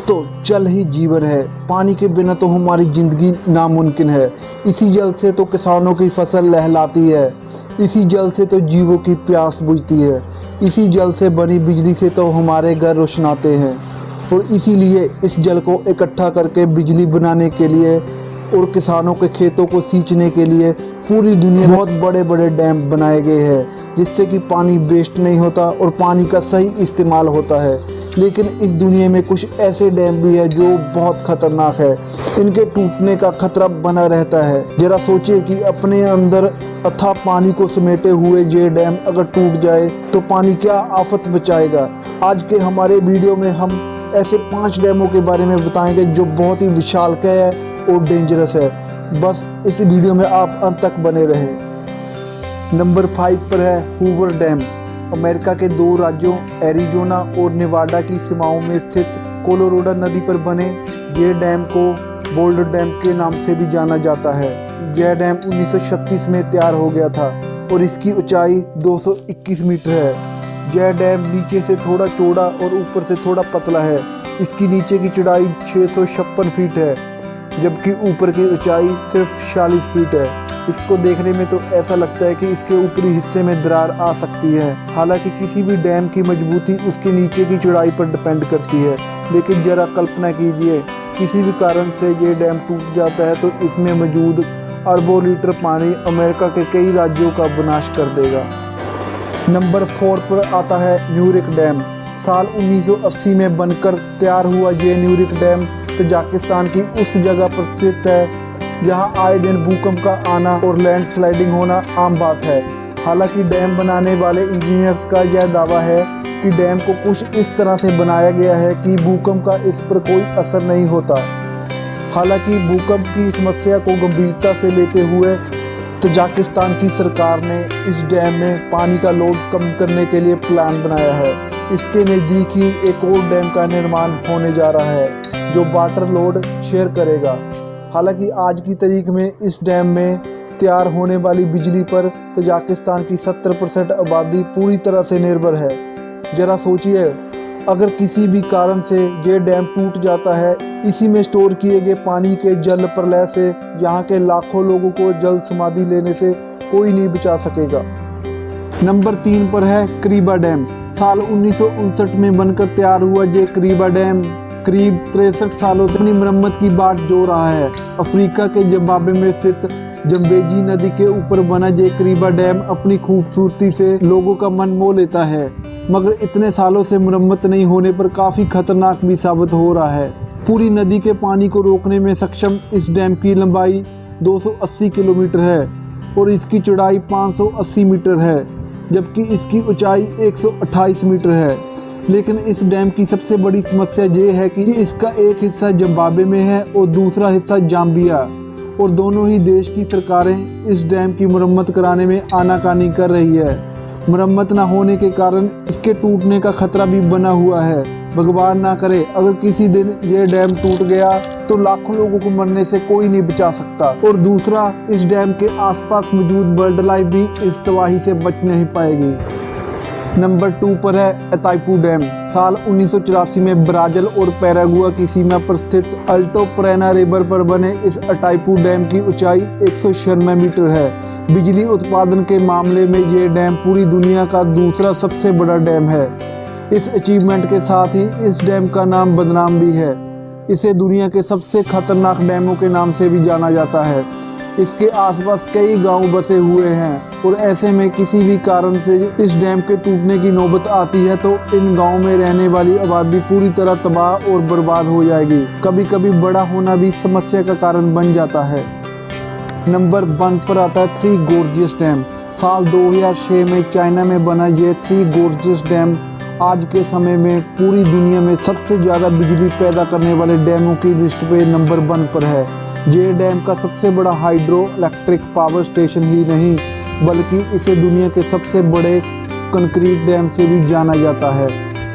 दोस्तों, जल ही जीवन है। पानी के बिना तो हमारी ज़िंदगी नामुमकिन है। इसी जल से तो किसानों की फसल लहलाती है, इसी जल से तो जीवों की प्यास बुझती है, इसी जल से बनी बिजली से तो हमारे घर रोशनाते हैं। और इसीलिए इस जल को इकट्ठा करके बिजली बनाने के लिए और किसानों के खेतों को सींचने के लिए पूरी दुनिया में बहुत बड़े बड़े डैम बनाए गए हैं, जिससे कि पानी वेस्ट नहीं होता और पानी का सही इस्तेमाल होता है। लेकिन इस दुनिया में कुछ ऐसे डैम भी है जो बहुत खतरनाक है, इनके टूटने का खतरा बना रहता है। जरा सोचिए कि अपने अंदर अथाह पानी को समेटे हुए ये डैम अगर टूट जाए तो पानी क्या आफत बचाएगा। आज के हमारे वीडियो में हम ऐसे 5 डैमों के बारे में बताएंगे जो बहुत ही विशालकाय है और डेंजरस है। बस इस वीडियो में आप अंत तक बने रहें। नंबर 5 पर है हूवर डैम। अमेरिका के 2 राज्यों एरिज़ोना और नेवाडा की सीमाओं में स्थित कोलोराडो नदी पर बने ये डैम को बोल्डर डैम के नाम से भी जाना जाता है। यह डैम 1936 में तैयार हो गया था और इसकी ऊंचाई 221 मीटर है। यह डैम नीचे से थोड़ा चौड़ा और ऊपर से थोड़ा पतला है। इसकी नीचे की चौड़ाई 656 फीट है, जबकि ऊपर की ऊंचाई सिर्फ 46 फीट है। इसको देखने में तो ऐसा लगता है कि इसके ऊपरी हिस्से में दरार आ सकती है। हालांकि किसी भी डैम की मजबूती उसके नीचे की चौड़ाई पर डिपेंड करती है। लेकिन जरा कल्पना कीजिए, किसी भी कारण से ये डैम टूट जाता है तो इसमें मौजूद अरबों लीटर पानी अमेरिका के कई राज्यों का विनाश कर देगा। नंबर 4 पर आता है न्यूरिक डैम। साल 1980 में बनकर तैयार हुआ ये न्यूरिक डैम तजाकिस्तान की उस जगह पर स्थित है जहां आए दिन भूकंप का आना और लैंडस्लाइडिंग होना आम बात है। हालांकि डैम बनाने वाले इंजीनियर्स का यह दावा है कि डैम को कुछ इस तरह से बनाया गया है कि भूकंप का इस पर कोई असर नहीं होता। हालांकि भूकंप की समस्या को गंभीरता से लेते हुए तजाकिस्तान की सरकार ने इस डैम में पानी का लोड कम करने के लिए प्लान बनाया है। इसके नज़दीक ही एक और डैम का निर्माण होने जा रहा है जो वाटर लोड शेयर करेगा। हालांकि आज की तारीख में इस डैम में तैयार होने वाली बिजली पर तजाकिस्तान की 70% आबादी पूरी तरह से निर्भर है। जरा सोचिए, अगर किसी भी कारण से ये डैम टूट जाता है, इसी में स्टोर किए गए पानी के जल प्रलय से यहाँ के लाखों लोगों को जल समाधि लेने से कोई नहीं बचा सकेगा। नंबर 3 पर है करीबा डैम। साल 1959 में बनकर तैयार हुआ ये करीबा डैम करीब 63 सालों से अपनी मरम्मत की बाट जो रहा है। अफ्रीका के जिम्बाब्वे में स्थित जम्बेजी नदी के ऊपर बना ये करीबा डैम अपनी खूबसूरती से लोगों का मन मोह लेता है, मगर इतने सालों से मरम्मत नहीं होने पर काफ़ी खतरनाक भी साबित हो रहा है। पूरी नदी के पानी को रोकने में सक्षम इस डैम की लंबाई 280 किलोमीटर है और इसकी चौड़ाई 580 मीटर है, जबकि इसकी ऊंचाई 128 मीटर है। लेकिन इस डैम की सबसे बड़ी समस्या ये है कि इसका एक हिस्सा जिम्बाब्वे में है और दूसरा हिस्सा जाम्बिया, और दोनों ही देश की सरकारें इस डैम की मरम्मत कराने में आनाकानी कर रही है। मरम्मत न होने के कारण इसके टूटने का खतरा भी बना हुआ है। भगवान ना करे अगर किसी दिन ये डैम टूट गया तो लाखों लोगों को मरने से कोई नहीं बचा सकता, और दूसरा इस डैम के आसपास मौजूद बर्ड लाइफ भी इस तबाही से बच नहीं पाएगी। नंबर 2 पर है अताइपू डैम। साल 1984 में ब्राज़ील और पैरागुआ की सीमा पर स्थित अल्टो परेना रिवर पर बने इस अताइपू डैम की ऊंचाई 196 मीटर है। बिजली उत्पादन के मामले में ये डैम पूरी दुनिया का दूसरा सबसे बड़ा डैम है। इस अचीवमेंट के साथ ही इस डैम का नाम बदनाम भी है। इसे दुनिया के सबसे खतरनाक डैमों के नाम से भी जाना जाता है। इसके आसपास कई गांव बसे हुए हैं और ऐसे में किसी भी कारण से इस डैम के टूटने की नौबत आती है तो इन गांवों में रहने वाली आबादी पूरी तरह तबाह और बर्बाद हो जाएगी। कभी कभी बड़ा होना भी समस्या का कारण बन जाता है। नंबर 1 पर आता है 3 गोर्जियस डैम। साल 2006 में चाइना में बना ये 3 गोर्जियस डैम आज के समय में पूरी दुनिया में सबसे ज़्यादा बिजली पैदा करने वाले डैमों की लिस्ट पे नंबर 1 पर है। ये डैम का सबसे बड़ा हाइड्रो इलेक्ट्रिक पावर स्टेशन ही नहीं बल्कि इसे दुनिया के सबसे बड़े कंक्रीट डैम से भी जाना जाता है।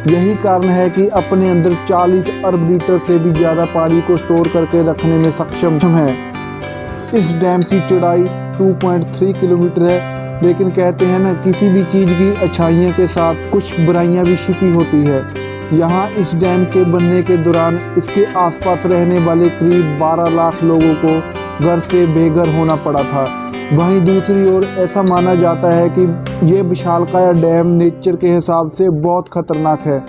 यही कारण है कि अपने अंदर 40 अरब लीटर से भी ज़्यादा पानी को स्टोर करके रखने में सक्षम है। इस डैम की चौड़ाई 2.3 किलोमीटर है, लेकिन कहते हैं ना, किसी भी चीज़ की अच्छाइयों के साथ कुछ बुराइयां भी छिपी होती है। यहाँ इस डैम के बनने के दौरान इसके आसपास रहने वाले करीब 12 लाख लोगों को घर से बेघर होना पड़ा था। वहीं दूसरी ओर ऐसा माना जाता है कि ये विशालकाय डैम नेचर के हिसाब से बहुत खतरनाक है,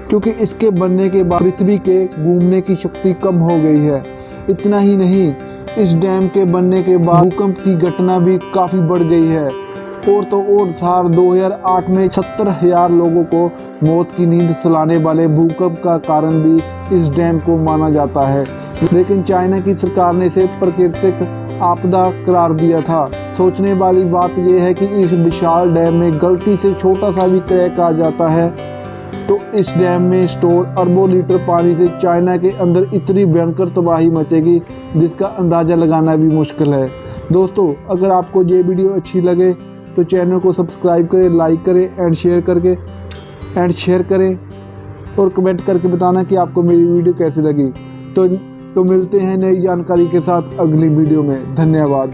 क्योंकि इसके बनने के बाद पृथ्वी के घूमने की शक्ति कम हो गई है। इतना ही नहीं, इस डैम के बनने के बाद भूकंप की घटना भी काफ़ी बढ़ गई है। और तो और साल 2008 में 70,000 लोगों को मौत की नींद सुलाने वाले भूकंप का कारण भी इस डैम को माना जाता है। लेकिन चाइना की सरकार ने इसे प्राकृतिक आपदा करार दिया था। सोचने वाली बात यह है कि इस विशाल डैम में गलती से छोटा सा भी क्रैक आ जाता है तो इस डैम में स्टोर अरबों लीटर पानी से चाइना के अंदर इतनी भयंकर तबाही मचेगी जिसका अंदाज़ा लगाना भी मुश्किल है। दोस्तों, अगर आपको ये वीडियो अच्छी लगे तो चैनल को सब्सक्राइब करें, लाइक करें एंड शेयर करें और कमेंट करके बताना कि आपको मेरी वीडियो कैसी लगी। तो मिलते हैं नई जानकारी के साथ अगली वीडियो में। धन्यवाद।